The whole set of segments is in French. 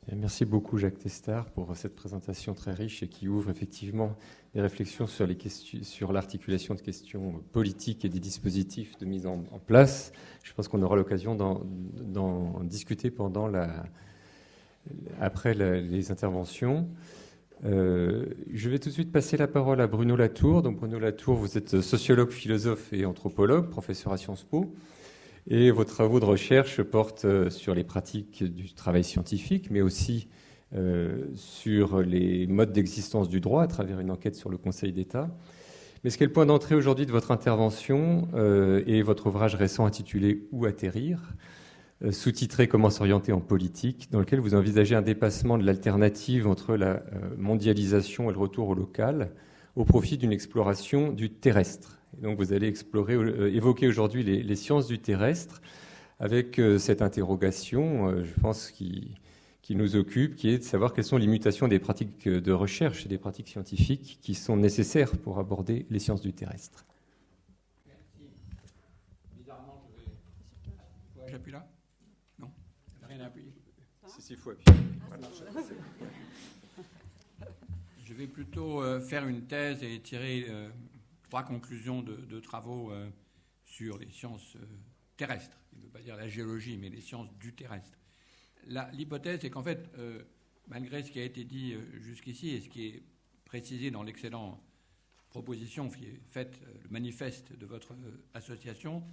Et merci beaucoup Jacques Testard pour cette présentation très riche et qui ouvre effectivement des réflexions sur l'articulation de questions politiques et des dispositifs de mise en place. Je pense qu'on aura l'occasion d'en discuter après les interventions. Je vais tout de suite passer la parole à Bruno Latour. Donc Bruno Latour, vous êtes sociologue, philosophe et anthropologue, professeur à Sciences Po. Et vos travaux de recherche portent sur les pratiques du travail scientifique, mais aussi sur les modes d'existence du droit à travers une enquête sur le Conseil d'État. Mais ce qui est le point d'entrée aujourd'hui de votre intervention est votre ouvrage récent intitulé « Où atterrir ?», sous-titré « Comment s'orienter en politique », dans lequel vous envisagez un dépassement de l'alternative entre la mondialisation et le retour au local au profit d'une exploration du terrestre. Et donc vous allez évoquer aujourd'hui les sciences du terrestre avec cette interrogation, je pense, qui nous occupe, qui est de savoir quelles sont les mutations des pratiques de recherche et des pratiques scientifiques qui sont nécessaires pour aborder les sciences du terrestre. Merci. Bizarrement, j'appuie là ? Non ? Rien à appuyer. Si, il faut appuyer. Voilà. Je vais plutôt faire une thèse et tirer 3 conclusions de travaux sur les sciences terrestres. Il ne veut pas dire la géologie, mais les sciences du terrestre. L'hypothèse est qu'en fait, malgré ce qui a été dit jusqu'ici et ce qui est précisé dans l'excellente proposition qui est faite, le manifeste de votre association,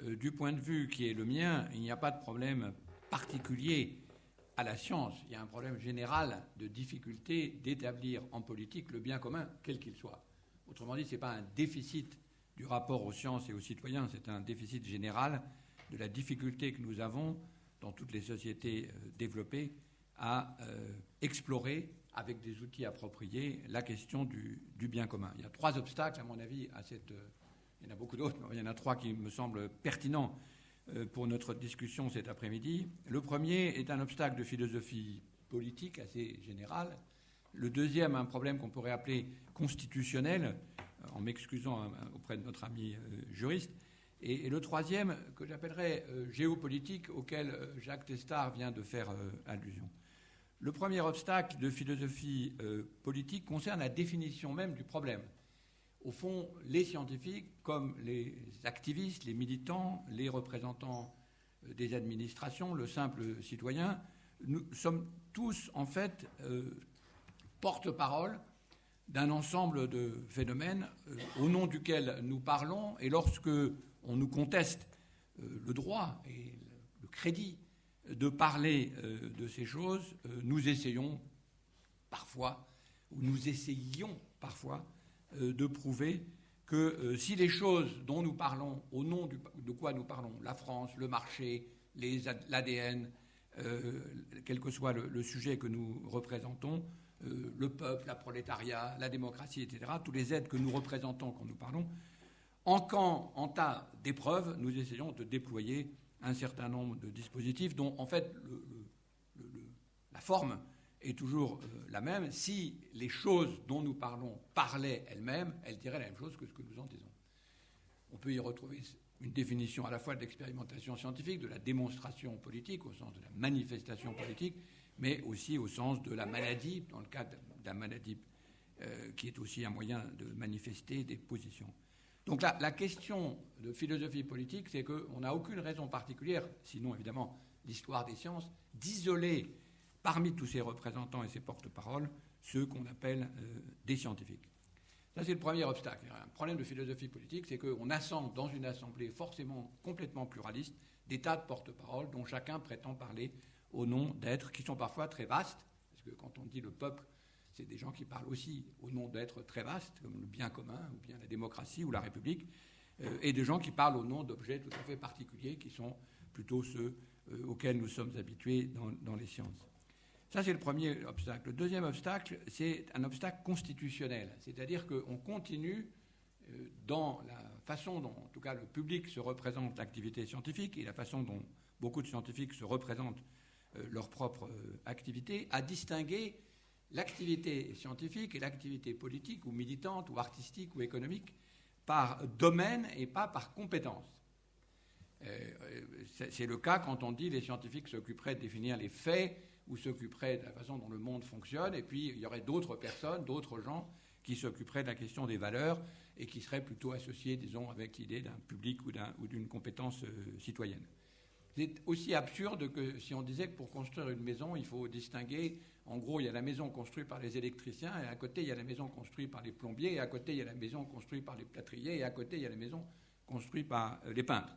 du point de vue qui est le mien, il n'y a pas de problème particulier à la science. Il y a un problème général de difficulté d'établir en politique le bien commun, quel qu'il soit. Autrement dit, ce n'est pas un déficit du rapport aux sciences et aux citoyens, c'est un déficit général de la difficulté que nous avons dans toutes les sociétés développées à explorer avec des outils appropriés la question du bien commun. Il y a 3 obstacles, à mon avis, il y en a beaucoup d'autres, mais il y en a 3 qui me semblent pertinents pour notre discussion cet après-midi. Le premier est un obstacle de philosophie politique assez général. Le deuxième, un problème qu'on pourrait appeler constitutionnel, en m'excusant auprès de notre ami juriste. Et le troisième, que j'appellerais géopolitique, auquel Jacques Testard vient de faire allusion. Le premier obstacle de philosophie politique concerne la définition même du problème. Au fond, les scientifiques, comme les activistes, les militants, les représentants des administrations, le simple citoyen, nous sommes tous, en fait, porte-parole d'un ensemble de phénomènes au nom duquel nous parlons, et lorsque on nous conteste le droit et le crédit de parler de ces choses, nous essayons parfois, ou nous essayions parfois, de prouver que si les choses dont nous parlons, au nom de quoi nous parlons, la France, le marché, l'ADN, quel que soit le sujet que nous représentons, le peuple, la prolétariat, la démocratie, etc., tous les êtres que nous représentons quand nous parlons, en tas d'épreuves, nous essayons de déployer un certain nombre de dispositifs dont, en fait, la forme est toujours la même. Si les choses dont nous parlons parlaient elles-mêmes, elles diraient la même chose que ce que nous en disons. On peut y retrouver une définition à la fois de l'expérimentation scientifique, de la démonstration politique, au sens de la manifestation politique, mais aussi au sens de la maladie, dans le cas de la maladie qui est aussi un moyen de manifester des positions. Donc la question de philosophie politique, c'est qu'on n'a aucune raison particulière, sinon évidemment l'histoire des sciences, d'isoler parmi tous ces représentants et ces porte-paroles ceux qu'on appelle des scientifiques. Ça, c'est le premier obstacle. Un problème de philosophie politique, c'est qu'on assemble dans une assemblée forcément complètement pluraliste des tas de porte-paroles dont chacun prétend parler au nom d'êtres qui sont parfois très vastes, parce que quand on dit le peuple, c'est des gens qui parlent aussi au nom d'êtres très vastes, comme le bien commun, ou bien la démocratie, ou la République, et des gens qui parlent au nom d'objets tout à fait particuliers, qui sont plutôt ceux auxquels nous sommes habitués dans les sciences. Ça, c'est le premier obstacle. Le deuxième obstacle, c'est un obstacle constitutionnel, c'est-à-dire qu'on continue dans la façon dont, en tout cas, le public se représente l'activité scientifique et la façon dont beaucoup de scientifiques se représentent leur propre activité, à distinguer l'activité scientifique et l'activité politique ou militante ou artistique ou économique par domaine et pas par compétence. C'est le cas quand on dit les scientifiques s'occuperaient de définir les faits ou s'occuperaient de la façon dont le monde fonctionne, et puis il y aurait d'autres personnes, d'autres gens qui s'occuperaient de la question des valeurs et qui seraient plutôt associés, disons, avec l'idée d'un public ou d'une compétence citoyenne. C'est aussi absurde que si on disait que pour construire une maison, il faut distinguer, en gros, il y a la maison construite par les électriciens, et à côté, il y a la maison construite par les plombiers, et à côté, il y a la maison construite par les plâtriers, et à côté, il y a la maison construite par les peintres.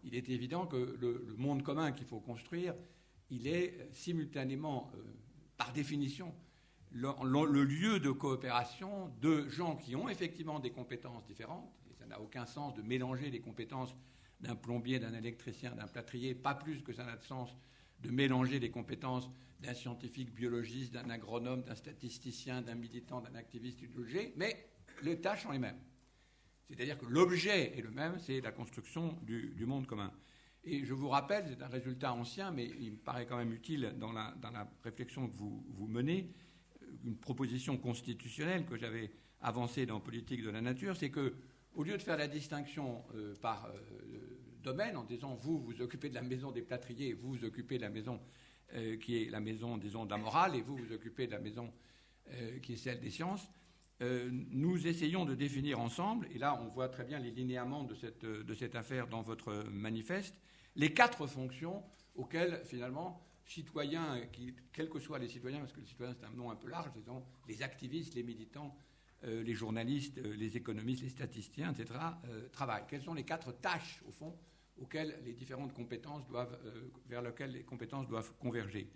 Il est évident que le monde commun qu'il faut construire, il est simultanément, par définition, le lieu de coopération de gens qui ont effectivement des compétences différentes, et ça n'a aucun sens de mélanger les compétences d'un plombier, d'un électricien, d'un plâtrier, pas plus que ça n'a de sens de mélanger les compétences d'un scientifique biologiste, d'un agronome, d'un statisticien, d'un militant, d'un activiste idéologique, mais les tâches sont les mêmes. C'est-à-dire que l'objet est le même, c'est la construction du monde commun. Et je vous rappelle, c'est un résultat ancien, mais il me paraît quand même utile dans la réflexion que vous menez, une proposition constitutionnelle que j'avais avancée dans Politique de la nature, c'est que au lieu de faire la distinction par domaine, en disant vous occupez de la maison des plâtriers, vous vous occupez de la maison qui est la maison, disons, de la morale, et vous occupez de la maison qui est celle des sciences, nous essayons de définir ensemble, et là on voit très bien les linéaments de cette affaire dans votre manifeste, les 4 fonctions auxquelles finalement citoyens, quels que soient les citoyens, parce que les citoyens c'est un nom un peu large, disons, les activistes, les militants, les journalistes, les économistes, les statisticiens, etc., travaillent. Quelles sont les 4 tâches, au fond, auxquelles les différentes compétences vers lesquelles les compétences doivent converger?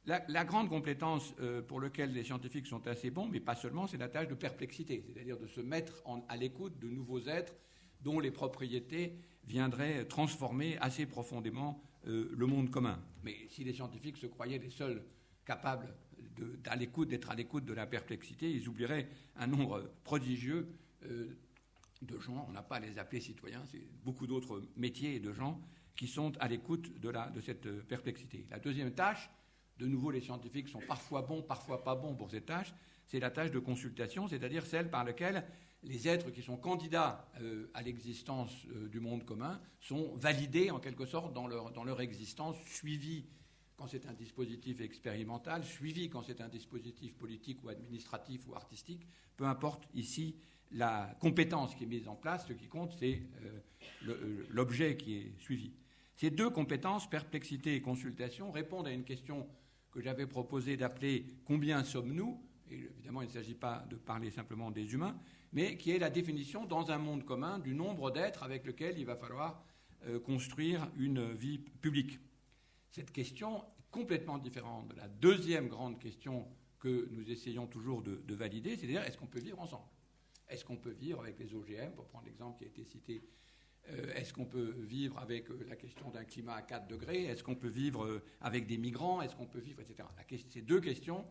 La grande compétence pour laquelle les scientifiques sont assez bons, mais pas seulement, c'est la tâche de perplexité, c'est-à-dire de se mettre à l'écoute de nouveaux êtres dont les propriétés viendraient transformer assez profondément le monde commun. Mais si les scientifiques se croyaient les seuls capables d'être à l'écoute de la perplexité, ils oublieraient un nombre prodigieux de gens, on n'a pas à les appeler citoyens, c'est beaucoup d'autres métiers et de gens qui sont à l'écoute de cette perplexité. La deuxième tâche, de nouveau les scientifiques sont parfois bons, parfois pas bons pour cette tâche, c'est la tâche de consultation, c'est-à-dire celle par laquelle les êtres qui sont candidats à l'existence du monde commun sont validés en quelque sorte dans leur existence, suivis quand c'est un dispositif expérimental, suivi quand c'est un dispositif politique ou administratif ou artistique, peu importe ici la compétence qui est mise en place, ce qui compte c'est l'objet qui est suivi. Ces 2 compétences, perplexité et consultation, répondent à une question que j'avais proposé d'appeler « Combien sommes-nous ?» Et évidemment, il ne s'agit pas de parler simplement des humains, mais qui est la définition dans un monde commun du nombre d'êtres avec lequel il va falloir construire une vie publique. Cette question est complètement différente de la deuxième grande question que nous essayons toujours de valider, c'est-à-dire est-ce qu'on peut vivre ensemble? Est-ce qu'on peut vivre avec les OGM, pour prendre l'exemple qui a été cité? Est-ce qu'on peut vivre avec la question d'un climat à 4 degrés? Est-ce qu'on peut vivre avec des migrants? Est-ce qu'on peut vivre, etc. Ces 2 questions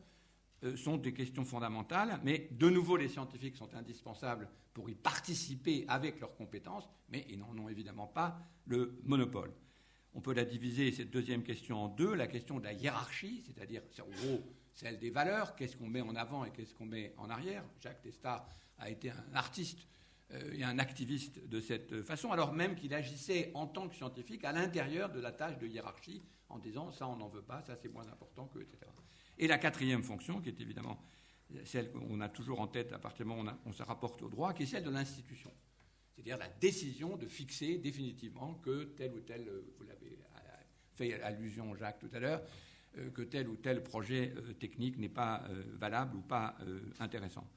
sont des questions fondamentales, mais de nouveau les scientifiques sont indispensables pour y participer avec leurs compétences, mais ils n'en ont évidemment pas le monopole. On peut la diviser, cette deuxième question, en 2, la question de la hiérarchie, c'est-à-dire en gros celle des valeurs, qu'est-ce qu'on met en avant et qu'est-ce qu'on met en arrière. Jacques Testard a été un artiste et un activiste de cette façon, alors même qu'il agissait en tant que scientifique à l'intérieur de la tâche de hiérarchie, en disant ça on n'en veut pas, ça c'est moins important que, etc. Et la 4e fonction, qui est évidemment celle qu'on a toujours en tête à partir du moment où on se rapporte au droit, qui est celle de l'institution. C'est-à-dire la décision de fixer définitivement que tel ou tel, vous l'avez fait allusion Jacques tout à l'heure, que tel ou tel projet technique n'est pas valable ou pas intéressant.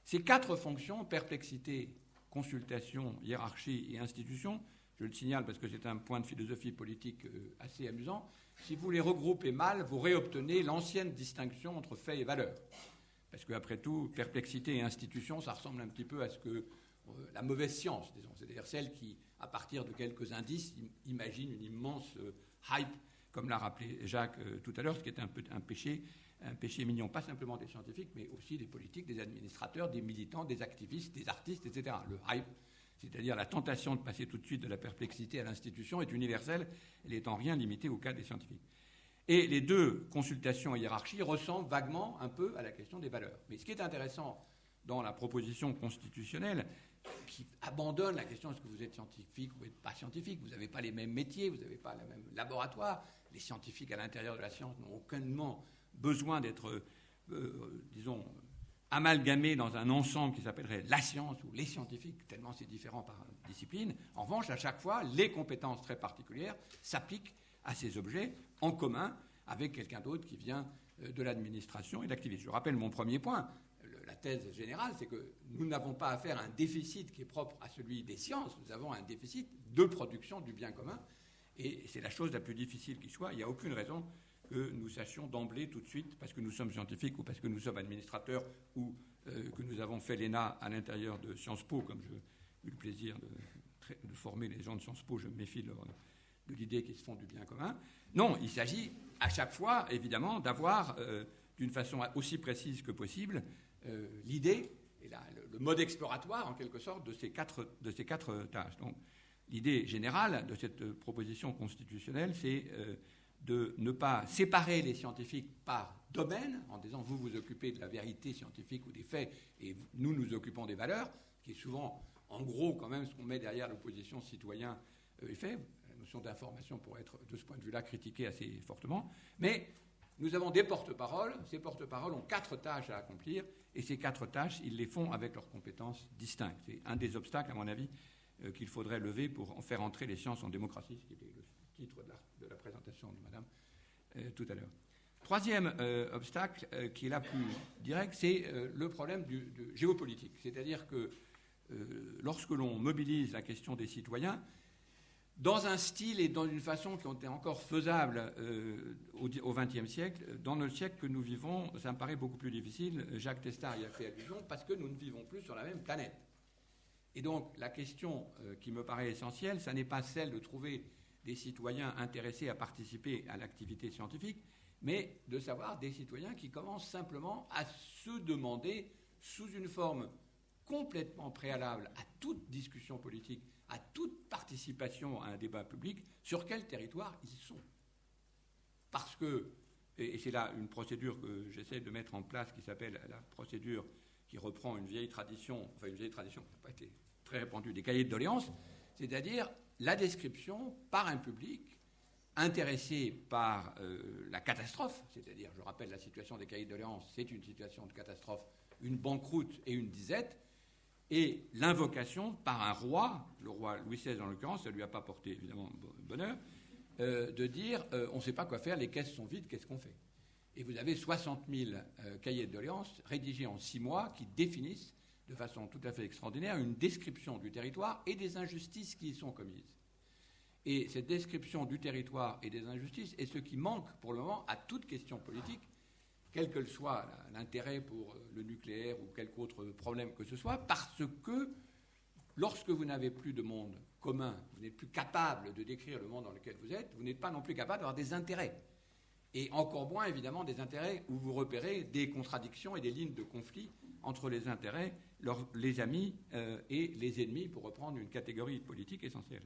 Ces 4 fonctions, perplexité, consultation, hiérarchie et institution, je le signale parce que c'est un point de philosophie politique assez amusant, si vous les regroupez mal, vous réobtenez l'ancienne distinction entre fait et valeur. Parce qu'après tout, perplexité et institution, ça ressemble un petit peu à ce que la mauvaise science, disons, c'est-à-dire celle qui, à partir de quelques indices, imagine une immense hype, comme l'a rappelé Jacques tout à l'heure, ce qui est un péché mignon, pas simplement des scientifiques, mais aussi des politiques, des administrateurs, des militants, des activistes, des artistes, etc. Le hype, c'est-à-dire la tentation de passer tout de suite de la perplexité à l'institution, est universelle, elle n'est en rien limitée au cas des scientifiques. Et les 2, consultation et hiérarchie, ressemblent vaguement un peu à la question des valeurs. Mais ce qui est intéressant dans la proposition constitutionnelle, qui abandonne la question est-ce que vous êtes scientifique ou pas scientifique. Vous n'avez pas les mêmes métiers, vous n'avez pas le même laboratoire. Les scientifiques à l'intérieur de la science n'ont aucunement besoin d'être, disons, amalgamés dans un ensemble qui s'appellerait la science ou les scientifiques, tellement c'est différent par discipline. En revanche, à chaque fois, les compétences très particulières s'appliquent à ces objets en commun avec quelqu'un d'autre qui vient de l'administration et de l'activiste. Je rappelle mon premier point. La thèse générale, c'est que nous n'avons pas affaire à un déficit qui est propre à celui des sciences, nous avons un déficit de production du bien commun, et c'est la chose la plus difficile qui soit. Il n'y a aucune raison que nous sachions d'emblée, tout de suite, parce que nous sommes scientifiques ou parce que nous sommes administrateurs ou que nous avons fait l'ENA à l'intérieur de Sciences Po, comme j'ai eu le plaisir de former les gens de Sciences Po, je me méfie de l'idée qu'ils se font du bien commun. Non, il s'agit à chaque fois, évidemment, d'avoir, d'une façon aussi précise que possible, l'idée et le mode exploratoire, en quelque sorte, de ces quatre tâches. Donc, l'idée générale de cette proposition constitutionnelle, c'est de ne pas séparer les scientifiques par domaine, en disant vous vous occupez de la vérité scientifique ou des faits, et nous nous occupons des valeurs, qui est souvent, en gros, quand même, ce qu'on met derrière l'opposition citoyen et fait. La notion d'information pourrait être, de ce point de vue-là, critiquée assez fortement. Mais nous avons des porte-paroles. Ces porte-paroles ont 4 tâches à accomplir, et ces 4 tâches, ils les font avec leurs compétences distinctes. C'est un des obstacles, à mon avis, qu'il faudrait lever pour en faire entrer les sciences en démocratie, ce qui était le titre de la présentation de madame tout à l'heure. Troisième obstacle, qui est là plus direct, c'est le problème géopolitique. C'est-à-dire que lorsque l'on mobilise la question des citoyens, dans un style et dans une façon qui ont été encore faisables au XXe siècle, dans le siècle que nous vivons, ça me paraît beaucoup plus difficile. Jacques Testard y a fait allusion, parce que nous ne vivons plus sur la même planète. Et donc, la question qui me paraît essentielle, ça n'est pas celle de trouver des citoyens intéressés à participer à l'activité scientifique, mais de savoir des citoyens qui commencent simplement à se demander, sous une forme complètement préalable à toute discussion politique, à toute participation à un débat public, sur quel territoire ils sont. Parce que, et c'est là une procédure que j'essaie de mettre en place qui s'appelle la procédure qui reprend une vieille tradition qui n'a pas été très répandue, des cahiers de doléances, c'est-à-dire la description par un public intéressé par la catastrophe, c'est-à-dire, je rappelle, la situation des cahiers de doléances, c'est une situation de catastrophe, une banqueroute et une disette, et l'invocation par un roi, le roi Louis XVI en l'occurrence, ça ne lui a pas porté évidemment bonheur, de dire on ne sait pas quoi faire, les caisses sont vides, qu'est-ce qu'on fait? Et vous avez 60 000 cahiers de doléances rédigés en 6 mois qui définissent de façon tout à fait extraordinaire une description du territoire et des injustices qui y sont commises. Et cette description du territoire et des injustices est ce qui manque pour le moment à toute question politique, quel que soit l'intérêt pour le nucléaire ou quelque autre problème que ce soit, parce que lorsque vous n'avez plus de monde commun, vous n'êtes plus capable de décrire le monde dans lequel vous êtes, vous n'êtes pas non plus capable d'avoir des intérêts. Et encore moins, évidemment, des intérêts où vous repérez des contradictions et des lignes de conflit entre les intérêts, les amis et les ennemis, pour reprendre une catégorie politique essentielle.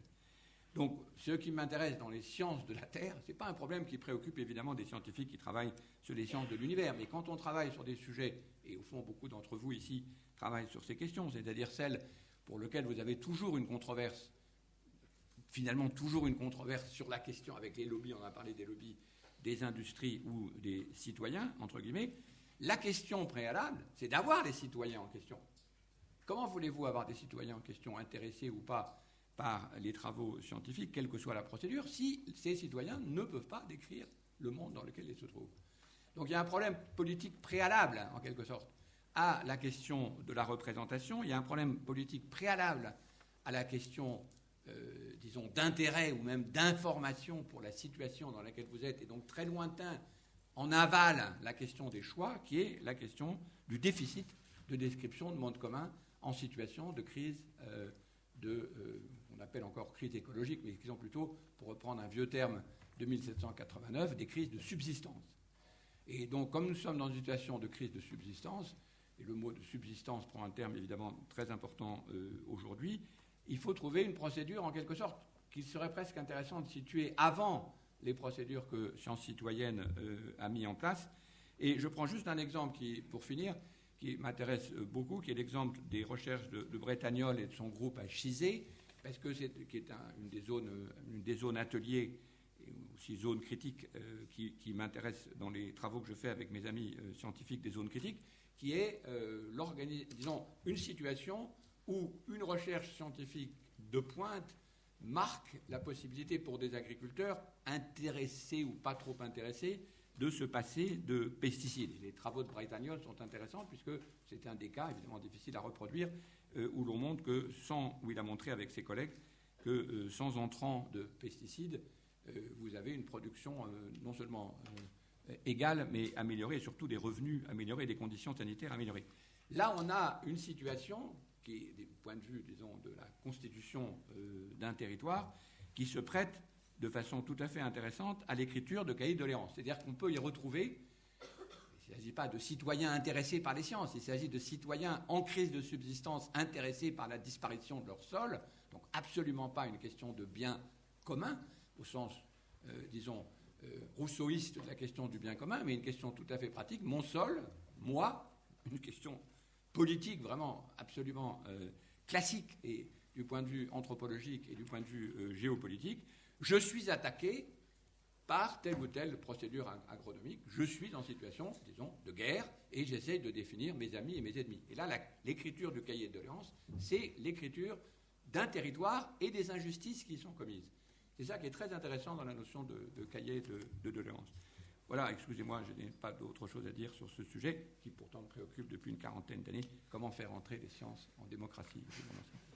Donc, ce qui m'intéresse dans les sciences de la Terre, ce n'est pas un problème qui préoccupe évidemment des scientifiques qui travaillent sur les sciences de l'univers, mais quand on travaille sur des sujets, et au fond beaucoup d'entre vous ici travaillent sur ces questions, c'est-à-dire celles pour lesquelles vous avez toujours une controverse, finalement toujours une controverse sur la question avec les lobbies, on a parlé des lobbies des industries ou des citoyens, entre guillemets, la question préalable, c'est d'avoir les citoyens en question. Comment voulez-vous avoir des citoyens en question intéressés ou pas par les travaux scientifiques, quelle que soit la procédure, si ces citoyens ne peuvent pas décrire le monde dans lequel ils se trouvent? Donc il y a un problème politique préalable, en quelque sorte, à la question de la représentation. Il y a un problème politique préalable à la question, disons, d'intérêt ou même d'information pour la situation dans laquelle vous êtes, et donc très lointain, en aval, la question des choix, qui est la question du déficit de description de monde commun en situation de crise on appelle encore crise écologique, mais disons plutôt, pour reprendre un vieux terme de 1789, des crises de subsistance. Et donc, comme nous sommes dans une situation de crise de subsistance, et le mot de subsistance prend un terme évidemment très important aujourd'hui, il faut trouver une procédure, en quelque sorte, qu'il serait presque intéressant de situer avant les procédures que Sciences Citoyennes a mis en place. Et je prends juste un exemple pour finir, qui m'intéresse beaucoup, qui est l'exemple des recherches de Bretagnol et de son groupe à Chizé, parce que qui est une des zones ateliers et aussi zone critique qui m'intéresse dans les travaux que je fais avec mes amis scientifiques des zones critiques, qui est disons, une situation où une recherche scientifique de pointe marque la possibilité pour des agriculteurs intéressés ou pas trop intéressés de se passer de pesticides. Les travaux de Bretagnol sont intéressants puisque c'est un des cas, évidemment difficile à reproduire, où l'on montre que où il a montré avec ses collègues que sans entrant de pesticides, vous avez une production non seulement égale, mais améliorée, et surtout des revenus améliorés, des conditions sanitaires améliorées. Là, on a une situation qui est, du point de vue, disons, de la constitution d'un territoire, qui se prête de façon tout à fait intéressante à l'écriture de cahiers de doléances. C'est-à-dire qu'on peut y retrouver, il ne s'agit pas de citoyens intéressés par les sciences, il s'agit de citoyens en crise de subsistance intéressés par la disparition de leur sol, donc absolument pas une question de bien commun, au sens, disons, rousseauiste de la question du bien commun, mais une question tout à fait pratique. Mon sol, moi, une question politique vraiment absolument classique et du point de vue anthropologique et du point de vue géopolitique, je suis attaqué par telle ou telle procédure agronomique, je suis en situation, disons, de guerre et j'essaie de définir mes amis et mes ennemis. Et là, l'écriture du cahier de doléances, c'est l'écriture d'un territoire et des injustices qui y sont commises. C'est ça qui est très intéressant dans la notion de cahier de doléances. Voilà, excusez-moi, je n'ai pas d'autre chose à dire sur ce sujet, qui pourtant me préoccupe depuis une quarantaine d'années, comment faire entrer les sciences en démocratie. Je vous remercie.